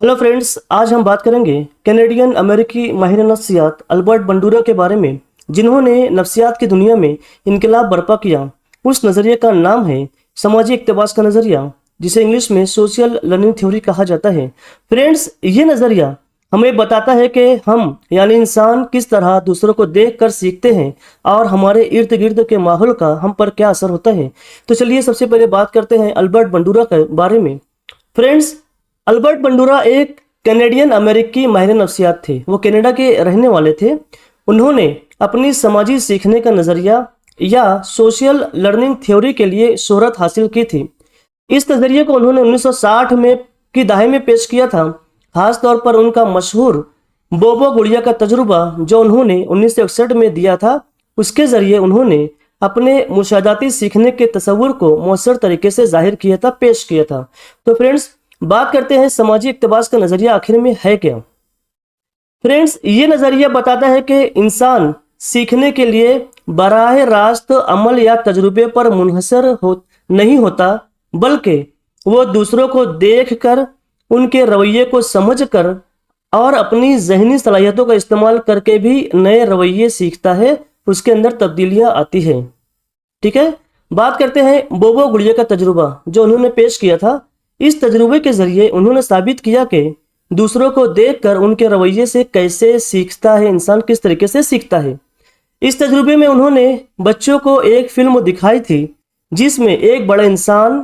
Hello friends, आज हम बात करेंगे कैनेडियन अमेरिकी माहिर नफ्सियात अल्बर्ट बंडूरा के बारे में, जिन्होंने नफ्सियात की दुनिया में इनकलाब बर्पा किया। उस नज़रिए का नाम है समाजी इक़्तिबास का नज़रिया, जिसे इंग्लिश में सोशल लर्निंग थ्योरी कहा जाता है। फ्रेंड्स, ये नज़रिया हमें बताता है कि हम यानी इंसान किस तरह दूसरों को देख कर सीखते हैं और हमारे इर्द गिर्द के माहौल का हम पर क्या असर होता है। तो चलिए सबसे पहले बात करते हैं अल्बर्ट बंडूरा के बारे में। फ्रेंड्स, अल्बर्ट बंडूरा एक कैनेडियन अमेरिकी माहिर नफ्सियात थे। वो कनाडा के रहने वाले थे। उन्होंने अपनी समाजी सीखने का नज़रिया या सोशल लर्निंग थ्योरी के लिए शोहरत हासिल की थी। इस नज़रिए को उन्होंने 1960 में की दहाई में पेश किया था। खास तौर पर उनका मशहूर बोबो गुड़िया का तजुर्बा जो उन्होंने 1961 में दिया था, उसके ज़रिए उन्होंने अपने मुशाहदाती सीखने के तस्वुर को मौसर तरीके से जाहिर किया था, पेश किया था। तो फ्रेंड्स, बात करते हैं समाजी इक़्तिबास का नज़रिया आखिर में है क्या। फ्रेंड्स, ये नज़रिया बताता है कि इंसान सीखने के लिए बराह रास्त अमल या तजुर्बे पर मुनहसर नहीं होता, बल्कि वो दूसरों को देख कर, उनके रवैये को समझ कर और अपनी जहनी सलाहियतों का इस्तेमाल करके भी नए रवैये सीखता है। उसके अंदर तब्दीलियाँ आती हैं। ठीक है, बात करते हैं बोबो गुड़िया का तजुर्बा जो उन्होंने पेश किया था। इस तजुर्बे के जरिए उन्होंने साबित किया कि दूसरों को देखकर उनके रवैये से कैसे सीखता है इंसान, किस तरीके से सीखता है। इस तजुर्बे में उन्होंने बच्चों को एक फिल्म दिखाई थी जिसमें एक बड़ा इंसान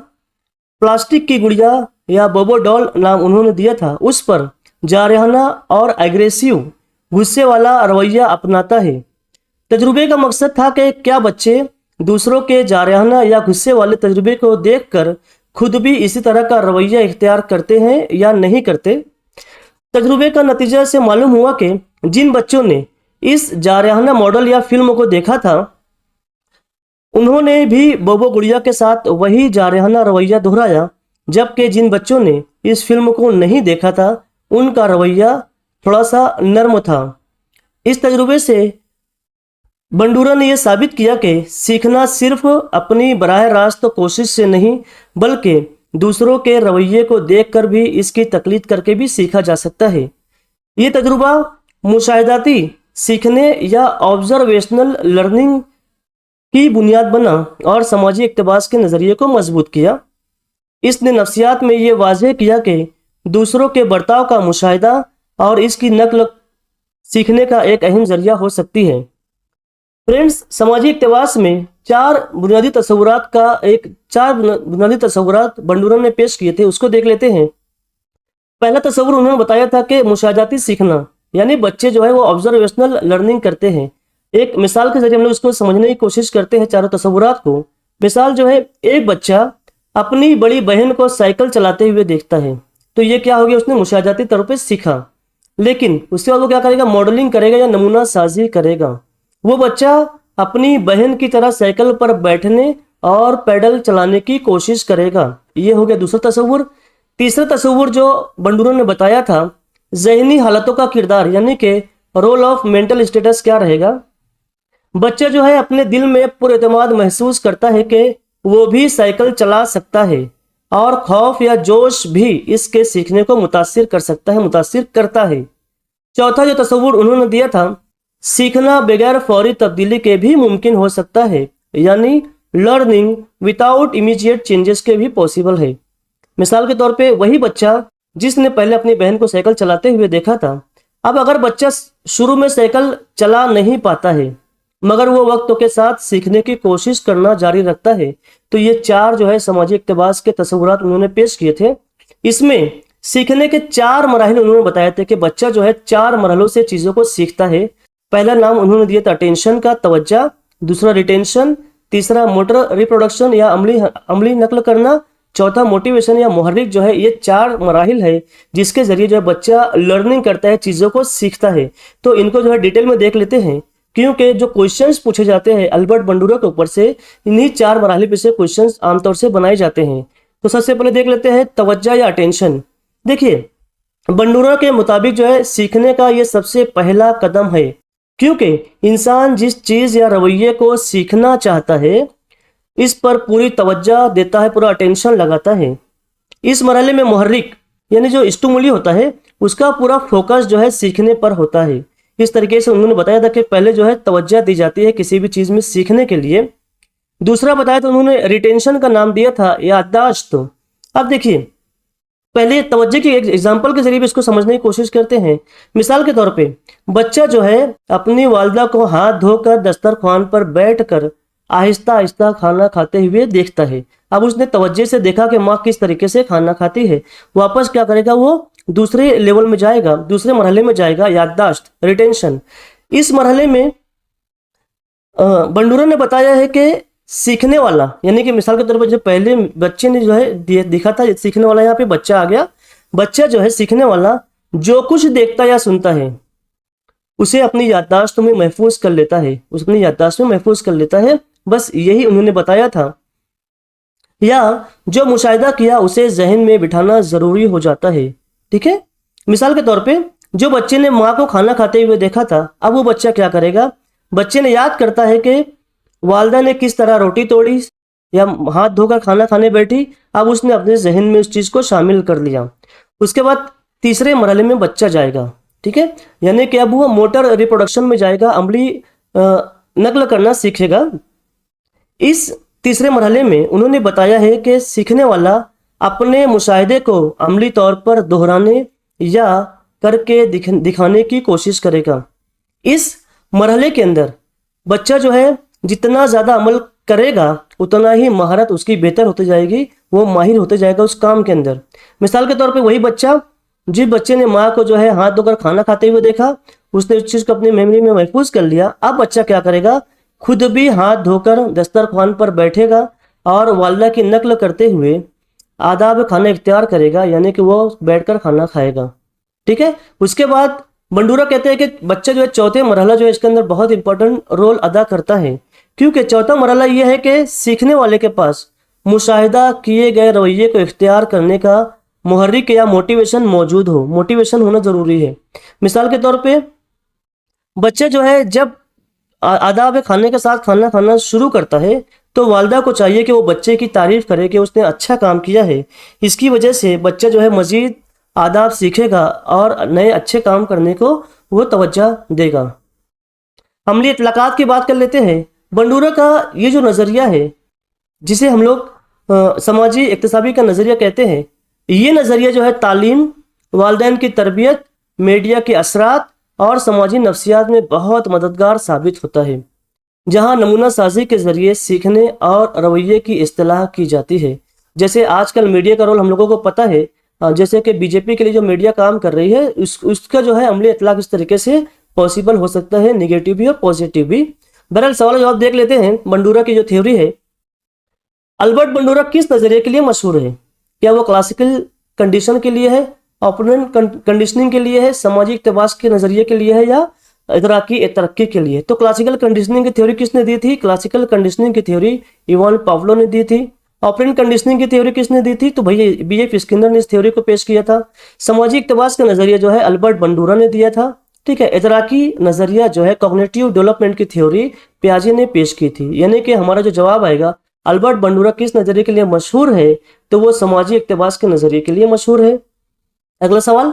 प्लास्टिक की गुड़िया या बोबो डॉल नाम उन्होंने दिया था, उस पर जारहाना और एग्रेसिव गुस्से वाला रवैया अपनाता है। तजुर्बे का मकसद था कि क्या बच्चे दूसरों के जारहाना या गुस्से वाले तजुर्बे को देखकर खुद भी इसी तरह का रवैया इख्तियार करते हैं या नहीं करते। तजुर्बे का नतीजा से मालूम हुआ कि जिन बच्चों ने इस जारहाना मॉडल या फिल्म को देखा था, उन्होंने भी बोबो गुड़िया के साथ वही जारहाना रवैया दोहराया, जबकि जिन बच्चों ने इस फिल्म को नहीं देखा था उनका रवैया थोड़ा सा नर्म था। इस तजुर्बे से बंडूरा ने यह साबित किया कि सीखना सिर्फ अपनी बराह रास्त कोशिश से नहीं, बल्कि दूसरों के रवैये को देखकर भी, इसकी तकलीद करके भी सीखा जा सकता है। ये तजुर्बा मुशाहिदाती सीखने या ऑब्जर्वेशनल लर्निंग की बुनियाद बना और समाजी इक़्तिबास के नज़रिए को मजबूत किया। इसने नफ्सियात में ये वाज़ेह किया कि दूसरों के बर्ताव का मुशाहिदा और इसकी नकल सीखने का एक अहम ज़रिया हो सकती है। फ्रेंड्स, समाजी इक़्तिबास में चार बुनियादी तस्वुरात बंडूरा ने पेश किए थे, उसको देख लेते हैं। पहला तस्वुर उन्होंने बताया था कि मुशाहदाती सीखना यानी बच्चे जो है वो ऑब्जर्वेशनल लर्निंग करते हैं। एक मिसाल के जरिए हम लोग उसको समझने की कोशिश करते हैं चारों तस्वुरात को। मिसाल जो है, एक बच्चा अपनी बड़ी बहन को साइकिल चलाते हुए देखता है, तो ये क्या हो गया, उसने मुशाहदाती तौर पर सीखा। लेकिन उसके बाद वो क्या करेगा, मॉडलिंग करेगा या नमूना साजी करेगा। वो बच्चा अपनी बहन की तरह साइकिल पर बैठने और पैडल चलाने की कोशिश करेगा। ये हो गया दूसरा तस्वुर। तीसरा तस्वुर जो बंडूरा ने बताया था, जहनी हालतों का किरदार यानी कि रोल ऑफ मेंटल स्टेटस क्या रहेगा। बच्चा जो है अपने दिल में पुरएतमाद महसूस करता है कि वो भी साइकिल चला सकता है और खौफ या जोश भी इसके सीखने को मुतासिर कर सकता है, मुतासिर करता है। चौथा जो तस्वुर उन्होंने दिया था, सीखना बगैर फौरी तब्दीली के भी मुमकिन हो सकता है, यानी लर्निंग विदाउट इमीडिएट चेंजेस के भी पॉसिबल है। मिसाल के तौर पे वही बच्चा जिसने पहले अपनी बहन को साइकिल चलाते हुए देखा था, अब अगर बच्चा शुरू में साइकिल चला नहीं पाता है मगर वो वक्त के साथ सीखने की कोशिश करना जारी रखता है, तो ये चार जो है समाजी इक़्तिबास के तस्वुरात उन्होंने पेश किए थे। इसमें सीखने के चार मराहिल उन्होंने बताए थे कि बच्चा जो है चार मरहलों से चीज़ों को सीखता है। पहला नाम उन्होंने दिया था अटेंशन का, तवज्जा। दूसरा रिटेंशन। तीसरा मोटर रिप्रोडक्शन या अमली नकल करना। चौथा मोटिवेशन या मुहर्रिक जो है। ये चार मराहिल है जिसके जरिए जो है बच्चा लर्निंग करता है, चीज़ों को सीखता है। तो इनको जो है डिटेल में देख लेते हैं, क्योंकि जो क्वेश्चंस पूछे जाते हैं अल्बर्ट बंडूरा के ऊपर से, इन्हीं चार मराहिल पे से क्वेश्चंस आमतौर से बनाए जाते हैं। तो सबसे पहले देख लेते हैं तवज्जा या अटेंशन। देखिए, बंडूरा के मुताबिक जो है सीखने का ये सबसे पहला कदम है, क्योंकि इंसान जिस चीज़ या रवैये को सीखना चाहता है इस पर पूरी तवज्जो देता है, पूरा अटेंशन लगाता है। इस मरहले में मुहर्रिक यानी जो स्टिमुली होता है उसका पूरा फोकस जो है सीखने पर होता है। इस तरीके से उन्होंने बताया था कि पहले जो है तवज्जो दी जाती है किसी भी चीज़ में सीखने के लिए। दूसरा बताया तो उन्होंने रिटेंशन का नाम दिया था याददाश्त। अब देखिए पहले तवज्जो की एक एग्जाम्पल के जरिए भी इसको समझने की कोशिश करते हैं। मिसाल के तौर पे बच्चा जो है अपनी वालिदा को हाथ धोकर दस्तरख्वान पर बैठकर आहिस्ता आहिस्ता खाना खाते हुए देखता है। अब उसने तवज्जो से देखा कि माँ किस तरीके से खाना खाती है, वापस क्या करेगा, वो दूसरे लेवल में जाएगा, दूसरे मरहले में जाएगा, याददाश्त, रिटेंशन। इस मरहले में बंडूरा ने बताया है कि सीखने वाला, यानी कि मिसाल के तौर पर जो पहले बच्चे ने जो है देखा था सीखने वाला, यहाँ पे बच्चा आ गया। बच्चा जो है सीखने वाला जो कुछ देखता या सुनता है उसे अपनी याददाश्त में महफूज कर लेता है, उसे अपनी याददाश्त में महफूज कर लेता है। बस यही उन्होंने बताया था। या जो मुशाहिदा किया उसे जहन में बिठाना जरूरी हो जाता है। ठीक है, मिसाल के तौर पे जो बच्चे ने माँ को खाना खाते हुए देखा था, अब वो बच्चा क्या करेगा, बच्चे ने याद करता है कि वालिदा ने किस तरह रोटी तोड़ी या हाथ धोकर खाना खाने बैठी। अब उसने अपने जहन में उस चीज़ को शामिल कर लिया। उसके बाद तीसरे मरहले में बच्चा जाएगा। ठीक है, यानी कि अब वो मोटर रिप्रोडक्शन में जाएगा, अमली नकल करना सीखेगा। इस तीसरे मरहले में उन्होंने बताया है कि सीखने वाला अपने मुशाहिदे को अमली तौर पर दोहराने या करके दिखाने की कोशिश करेगा। इस मरहले के अंदर बच्चा जो है जितना ज़्यादा अमल करेगा उतना ही महारत उसकी बेहतर होती जाएगी, वो माहिर होते जाएगा उस काम के अंदर। मिसाल के तौर पे वही बच्चा, जिस बच्चे ने माँ को जो है हाथ धोकर खाना खाते हुए देखा, उसने उस चीज़ को अपनी मेमोरी में महफूज कर लिया। अब बच्चा क्या करेगा, खुद भी हाथ धोकर दस्तरख्वान पर बैठेगा और वालिदा की नकल करते हुए आदाब खाना इख्तियार करेगा, यानी कि वो बैठकर खाना खाएगा। ठीक है, उसके बाद बंडूरा कहते हैं कि बच्चा जो है चौथे मरहला जो है इसके अंदर बहुत इंपॉर्टेंट रोल अदा करता है, क्योंकि चौथा मरहला यह है कि सीखने वाले के पास मुशाहिदा किए गए रवैये को इख्तियार करने का मुहर्रिक या मोटिवेशन मौजूद हो, मोटिवेशन होना ज़रूरी है। मिसाल के तौर पे बच्चे जो है जब आदाब खाने के साथ खाना खाना शुरू करता है तो वालिदा को चाहिए कि वो बच्चे की तारीफ़ करे कि उसने अच्छा काम किया है। इसकी वजह से बच्चा जो है मज़ीद आदाब सीखेगा और नए अच्छे काम करने को वो तवज्जो देगा। अमली इतलाक़ात की बात कर लेते हैं। बंडूरा का ये जो नज़रिया है जिसे हम लोग समाजी इक्तिसाबी का नज़रिया कहते हैं, ये नज़रिया जो है तालीम, वालिदैन की तरबियत, मीडिया के असरात और समाजी नफ्सियात में बहुत मददगार साबित होता है, जहाँ नमूना साजी के ज़रिए सीखने और रवैये की इस्तिलाह की जाती है। जैसे आजकल मीडिया का रोल हम लोगों को पता है, जैसे कि बीजेपी के लिए जो मीडिया काम कर रही है उसका जो है अमली इतलाक़ इस तरीके से पॉसिबल हो सकता है, निगेटिव भी और पॉजिटिव भी। बहरहाल सवाल जवाब देख लेते हैं। बंडूरा की जो थ्योरी है, अल्बर्ट बंडूरा किस नज़रिए के लिए मशहूर है? क्या वो क्लासिकल कंडीशन के लिए है, ऑपरेंट कंडीशनिंग के लिए है, समाजी इक़्तिबास के नज़रिए के लिए है, या इदराकी तरक्की के लिए? तो क्लासिकल कंडीशनिंग की थ्योरी किसने दी थी? क्लासिकल कंडीशनिंग की थ्योरी इवान पाव्लो ने दी थी। ऑपरेंट कंडीशनिंग की थ्योरी किसने दी थी? तो भैया B.F. स्किनर ने इस थ्योरी को पेश किया था। समाजी इक़्तिबास का नज़रिया जो है अल्बर्ट बंडूरा ने दिया था। ठीक है, इदराकी नज़रिया जो है कॉग्निटिव डेवलपमेंट की थ्योरी पियाजे ने पेश की थी। यानी कि हमारा जो जवाब आएगा अल्बर्ट बंडूरा किस नज़रिए के लिए मशहूर है, तो वो समाजी इक़्तिबास के नज़रिए के लिए मशहूर है। अगला सवाल,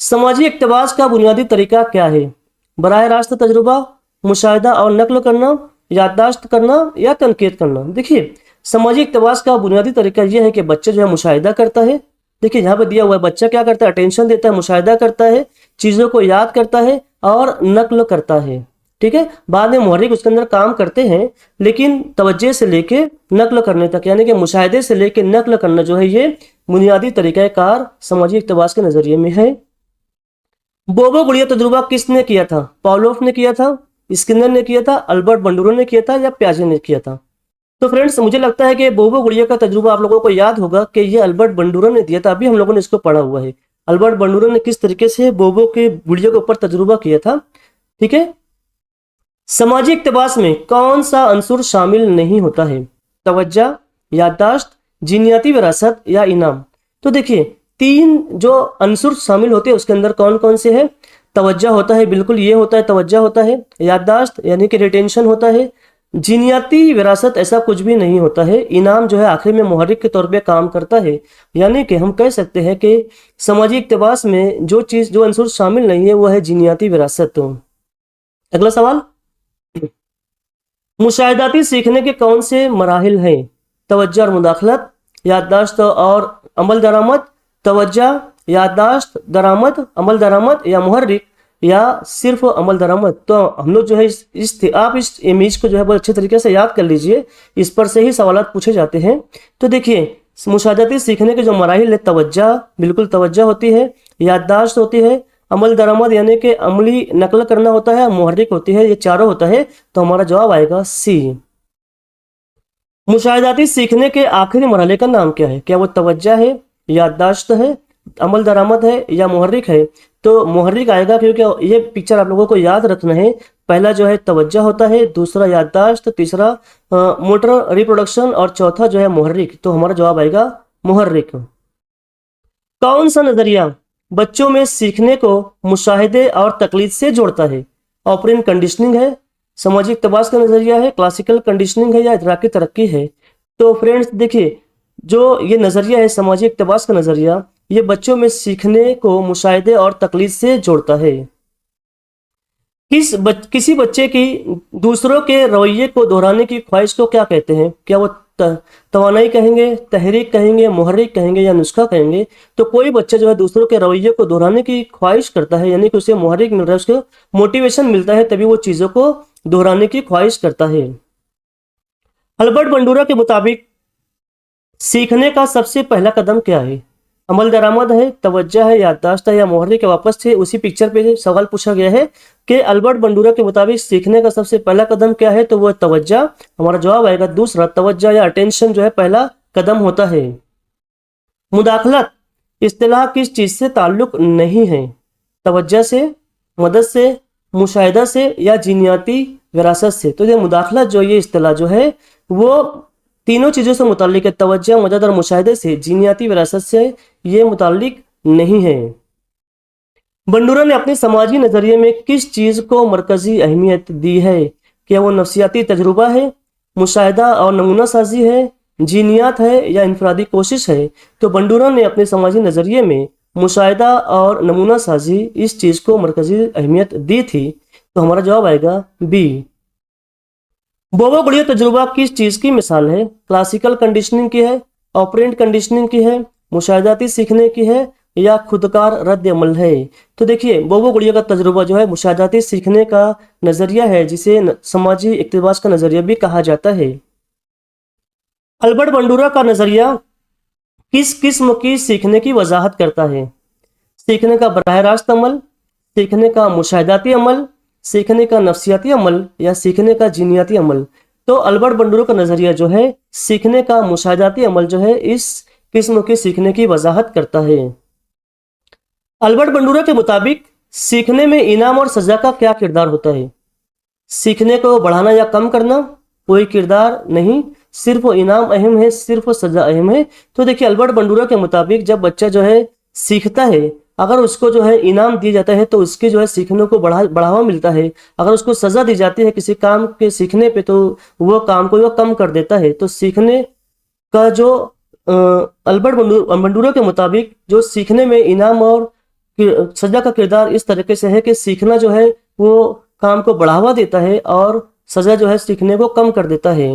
समाजी इक़्तिबास का बुनियादी तरीका क्या है? बराह रास्त तजुर्बा, मुशाहिदा और नकल करना, याददाश्त करना या तनकीद करना? देखिए समाजी इक़्तिबास का बुनियादी तरीका यह है कि बच्चा जो है मुशाहिदा करता है। देखिए यहाँ पर दिया हुआ है, बच्चा क्या करता है, अटेंशन देता है, मुशाहिदा करता है, चीज़ों को याद करता है और नकल करता है। ठीक है, बाद में मुहर्रिक उसके अंदर काम करते हैं, लेकिन तवज्जो से लेके नकल करने तक, यानी कि मुशाहिदे से लेके नकल करना जो है ये बुनियादी तरीक़ाकार समाजी इक़्तिबास के नज़रिए में है। बोबो गुड़िया तजुर्बा किसने किया था? पाव्लोव ने किया था, स्किनर ने किया था, अल्बर्ट बंडूरा ने किया था या पियाजे ने किया था? तो फ्रेंड्स मुझे लगता है कि बोबो गुड़िया का तजुर्बा आप लोगों को याद होगा कि ये अल्बर्ट बंडूरा ने दिया था। अभी हम लोगों ने इसको पढ़ा हुआ है, अल्बर्ट बंडूरा ने किस तरीके से बोबो के गुड़िया के ऊपर तजुर्बा किया था। ठीक है, समाजी इक़्तिबास में कौन सा अंसुर शामिल नहीं होता है? तवज्जो, याददाश्त, जीनियाती विरासत या इनाम? तो देखिए तीन जो अंसुर शामिल होते हैं उसके अंदर कौन कौन से हैं? तवज्जो होता है, बिल्कुल ये होता है, तवज्जो होता है। याददाश्त यानी कि रिटेंशन होता है। जीनियाती विरासत ऐसा कुछ भी नहीं होता है। इनाम जो है आखिर में मुहर्रिक के तौर पे काम करता है। यानी कि हम कह सकते हैं कि समाजी इक्तबास में जो अंसुर शामिल नहीं है वो है जीनियाती विरासत। अगला सवाल, मुशाहिदाती सीखने के कौन से मराहिल हैं? तवज्जो और मुदाखलत, याददाश्त और अमल दरामद, तवज्जो, याददाश्त, दरामद, अमल दरामद, या मुहर्रिक, या सिर्फ अमल दरामद। तो हम लोग जो है आप इस इमेज को जो है बहुत अच्छे तरीके से याद कर लीजिए, इस पर से ही सवालात पूछे जाते हैं। तो देखिए, मुशाहिदाती सीखने के जो मराहिल है, तवज्जो, बिल्कुल तवज्जो होती है, याददाश्त होती है, अमल दरामद यानी कि अमली नकल करना होता है, मुहर्रिक होती है, ये चारों होता है। तो हमारा जवाब आएगा सी। मुशाहिदाती सीखने के आखिरी मरहले का नाम क्या है? क्या वो तवज्जो है, याददाश्त है, अमल दरामद है, या मुहर्रिक है? तो मुहर्रिक आएगा, क्योंकि ये पिक्चर आप लोगों को याद रखना है। पहला जो है तवज्जो होता है, दूसरा याददाश्त, तीसरा मोटर रिप्रोडक्शन, और चौथा जो है मुहर्रिक। तो हमारा जवाब आएगा मुहर्रिक। कौन सा नजरिया बच्चों में सीखने को मुशाहिदे और तकलीद से जोड़ता है? ऑपरेंट कंडीशनिंग है, समाजी इक्तबास का नजरिया है, क्लासिकल कंडीशनिंग है, या इदराकी तरक्की है? तो फ्रेंड्स देखिए, जो ये नजरिया है समाजी इक्तबास का नजरिया, ये बच्चों में सीखने को मुशाहिदे और तकलीद से जोड़ता है। किसी बच्चे की दूसरों के रवैये को दोहराने की ख्वाहिश को क्या कहते हैं? क्या वो तवानाई कहेंगे, तहरीक कहेंगे, मुहर्रिक कहेंगे, या नुस्खा कहेंगे? तो कोई बच्चा जो है दूसरों के रवैये को दोहराने की ख्वाहिश करता है, यानी कि उसे मुहर्रिक मिल रहा है, उसको मोटिवेशन मिलता है, तभी वो चीज़ों को दोहराने की ख्वाहिश करता है। अल्बर्ट बंडूरा के मुताबिक सीखने का सबसे पहला कदम क्या है? अमल दरामद है, तवज्जो है, याददाश्त है, या मुहर्रिक? वापस से उसी पिक्चर पे सवाल पूछा गया है कि अल्बर्ट बंडूरा के मुताबिक सीखने का सबसे पहला कदम क्या है? तो वो तवज्जो। हमारा जवाब आएगा दूसरा, तवज्जो या अटेंशन जो है पहला कदम होता है। मुदाखलत इस्तिलाह किस चीज से ताल्लुक नहीं है? तवज्जो से, मदद से, मुशाहिदा से, या जीनियाती विरासत से? तो ये मुदाखलत जो ये इस्तिलाह जो है वो तीनों चीज़ों से मुताल्लिक है, तवज्जो, मदद और मुशाहिदे से। जीनियाती विरासत से ये मुताल्लिक नहीं है। बंडूरा ने अपने समाजी नज़रिए में किस चीज़ को मरकजी अहमियत दी है? क्या वो नफ्सियाती तजुर्बा है, मुशाहिदा और नमूना साजी है, जीनियात है, या इनफरादी कोशिश है? तो बंडूरा ने अपने समाजी नज़रिए में मुशाहिदा और नमूना साजी इस चीज़ को मरकजी अहमियत दी थी। तो हमारा जवाब आएगा बी। बोबो गुड़िया तजुर्बा किस चीज़ की मिसाल है? क्लासिकल कंडीशनिंग की है, ऑपरेंट कंडीशनिंग की है, मुशाहिदाती सीखने की है, या खुदकार रद्द अमल है? तो देखिए, बोबो गुड़िया का तजुर्बा जो है मुशाहिदाती सीखने का नज़रिया है, जिसे समाजी इक्तबास का नज़रिया भी कहा जाता है। अल्बर्ट बंडूरा का नज़रिया किस किस्म की सीखने की वजाहत करता है? सीखने का बराह रास्त अमल, सीखने का मुशाहिदाती अमल, सीखने का नफ्सियाती अमल, या सीखने का जीनियाती अमल? तो अल्बर्ट बंडूरा का नज़रिया जो है सीखने का मुशाहिदाती अमल जो है इस किस्म के सीखने की वजाहत करता है। अल्बर्ट बंडूरा के मुताबिक सीखने में इनाम और सजा का क्या किरदार होता है? सीखने को बढ़ाना या कम करना? कोई किरदार नहीं, सिर्फ इनाम अहम है, सिर्फ सजा अहम है। तो देखिए, अल्बर्ट बंडूरा के मुताबिक जब बच्चा जो है सीखता है, अगर उसको जो है इनाम दिया जाता है तो उसके जो है सीखने को बढ़ावा मिलता है। अगर उसको सजा दी जाती है किसी काम के सीखने पे तो वो काम को वो कम कर देता है। तो सीखने का जो अल्बर्ट बंडूरा के मुताबिक जो सीखने में इनाम और सजा का किरदार इस तरीके से है कि सीखना जो है वो काम को बढ़ावा देता है और सजा जो है सीखने को कम कर देता है।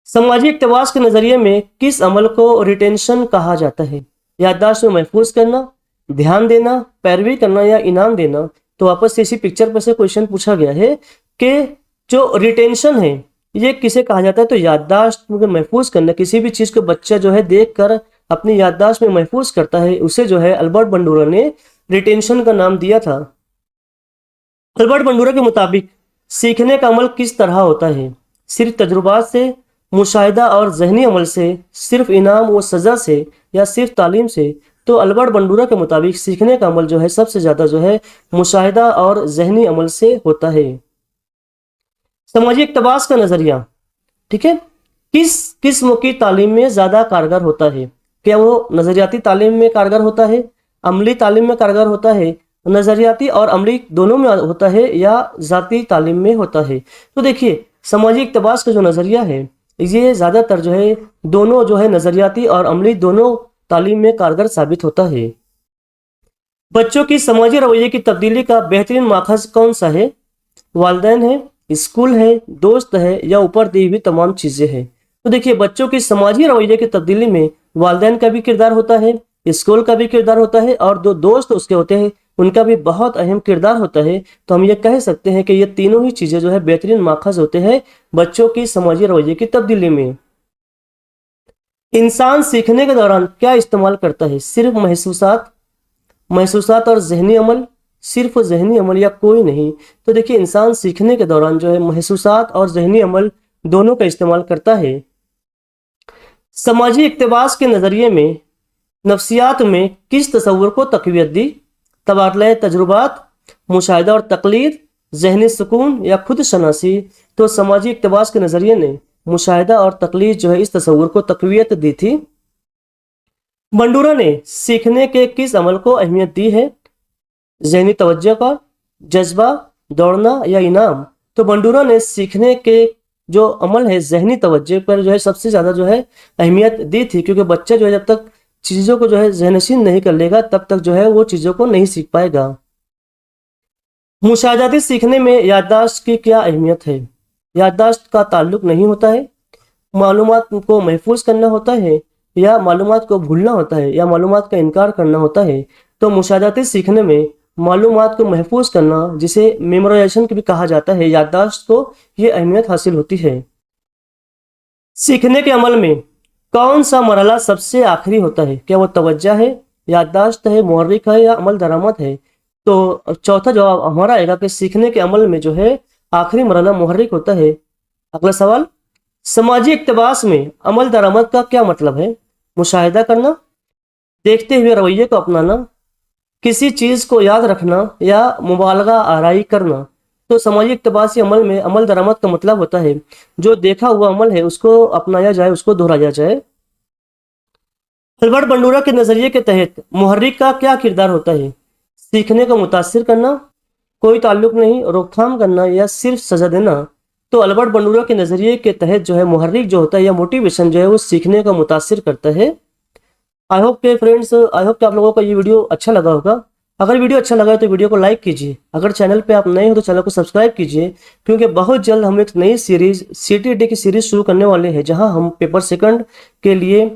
समाजी इक्तबास के नजरिए में किस अमल को रिटेंशन कहा जाता है? याददाश्त में महफूज करना, ध्यान देना, पैरवी करना, या इनाम देना? तो वापस से इसी पिक्चर पर से क्वेश्चन पूछा गया है कि जो रिटेंशन है ये किसे कहा जाता है? तो याददाश्त में महफूज करना, किसी भी चीज को बच्चा जो है देख कर अपनी याददाश्त में महफूज करता है, उसे जो है अल्बर्ट बंडूरा ने रिटेंशन का नाम दिया था। अल्बर्ट बंडूरा के मुताबिक सीखने का अमल किस तरह होता है? सिर्फ तजुर्बात से, मुशाहिदा और जहनी अमल से, सिर्फ इनाम व सजा से, या सिर्फ तालीम से? तो अल्बर्ट बंडूरा के मुताबिक सीखने का अमल जो है सबसे ज्यादा जो है मुशाहिदा और जहनी अमल से होता है। समाजी इक्तबास का नजरिया, ठीक है, किस किस्म की तालीम में ज्यादा कारगर होता है? क्या वो नजरियाती तालीम में कारगर होता है, अमली तालीम में कारगर होता है, नज़रियाती और अमली दोनों में होता है या ज़ाती तालीम में होता है? तो देखिए, समाजी इक़्तिबास का जो नज़रिया है ये ज़्यादातर जो है दोनों जो है नज़रियाती और अमली दोनों तालीम में कारगर साबित होता है। बच्चों की समाजी रवैये की तब्दीली का बेहतरीन माखज़ कौन सा है? वालिदैन है, स्कूल है, दोस्त है या ऊपर दी हुई तमाम चीज़ें हैं? तो देखिए, बच्चों की समाजी रवैये की तब्दीली में वालिदैन का भी किरदार होता है, स्कूल का भी किरदार होता है और जो दोस्त उसके होते हैं उनका भी बहुत अहम किरदार होता है। तो हम ये कह सकते हैं कि ये तीनों ही चीज़ें जो है बेहतरीन माखज़ होते हैं बच्चों की समाजी रवैये की तब्दीली में। इंसान सीखने के दौरान क्या इस्तेमाल करता है? सिर्फ महसूसात और जहनी अमल, सिर्फ जहनी अमल या कोई नहीं? तो देखिए, इंसान सीखने के दौरान जो है महसूसात और जहनी अमल दोनों का इस्तेमाल करता है। समाजी इक़्तिबास के नज़रिए में नफ्सियात में किस तस्वुर को तक़वियत दी? तबादला तजुर्बात, मुशाहिदा और तकलीद, जहनी सुकून या खुद शनासी? तो समाजी इक़्तिबास के नज़रिए ने मुशाहिदा और तकलीद जो है इस तस्वुर को तक़वियत दी थी। बंडूरा ने सीखने के किस अमल को अहमियत दी है? जहनी तवज्जो का, जज्बा, दौड़ना या इनाम? तो बंडूरा ने सीखने के जो अमल है जहनी तवज्जो पर जो है सबसे ज़्यादा जो है अहमियत दी थी, क्योंकि बच्चा जो है जब तक चीज़ों को जो है ज़हनशीन नहीं कर लेगा तब तक जो है वो चीज़ों को नहीं सीख पाएगा। मुशाहदाती सीखने में याददाश्त की क्या अहमियत है? याददाश्त का ताल्लुक नहीं होता है, मालूमात को महफूज करना होता है या मालूमात को भूलना होता है या मालूमात का इनकार करना होता है? तो मुशाहदाती सीखने में मालूमात को महफूज करना, जिसे मेमोराइजेशन भी कहा जाता है, याददाश्त को ये अहमियत हासिल होती है। सीखने के अमल में कौन सा मरहला सबसे आखिरी होता है? क्या वो तवज्जो है, याददाश्त है, मुहर्रिक है या अमल दरामद है? तो चौथा जवाब हमारा आएगा कि सीखने के अमल में जो है आखिरी मरहला मुहर्रिक होता है। अगला सवाल, समाजी इक़्तिबास में अमल दरामद का क्या मतलब है? मुशाहिदा करना, देखते हुए रवैये को अपनाना, किसी चीज़ को याद रखना या मुबालगा आराई करना? तो समाजी इक़्तिबासी अमल में अमल दरामद का मतलब होता है जो देखा हुआ अमल है उसको अपनाया जाए, उसको दोहराया जाए। अल्बर्ट बंडूरा के नज़रिए के तहत मुहर्रिक का क्या किरदार होता है? सीखने को मुतासिर करना, कोई ताल्लुक नहीं, रोकथाम करना या सिर्फ सजा देना? तो अल्बर्ट बंडूरा के नज़रिए के तहत जो है मुहर्रिक जो होता है या मोटिवेशन जो है वो सीखने को मुतासिर करता है। आई होप के फ्रेंड्स, आई होप कि आप लोगों को ये वीडियो अच्छा लगा होगा। अगर वीडियो अच्छा लगा है तो वीडियो को लाइक कीजिए। अगर चैनल पे आप नए हो तो चैनल को सब्सक्राइब कीजिए, क्योंकि बहुत जल्द हम एक नई सीरीज़ CTET की सीरीज़ शुरू करने वाले हैं, जहां हम पेपर सेकंड के लिए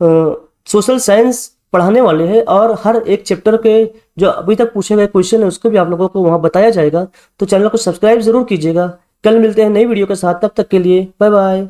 सोशल साइंस पढ़ाने वाले हैं और हर एक चैप्टर के जो अभी तक पूछे गए क्वेश्चन है उसको भी आप लोगों को वहाँ बताया जाएगा। तो चैनल को सब्सक्राइब ज़रूर कीजिएगा। कल मिलते हैं नई वीडियो के साथ, तब तक के लिए बाय बाय।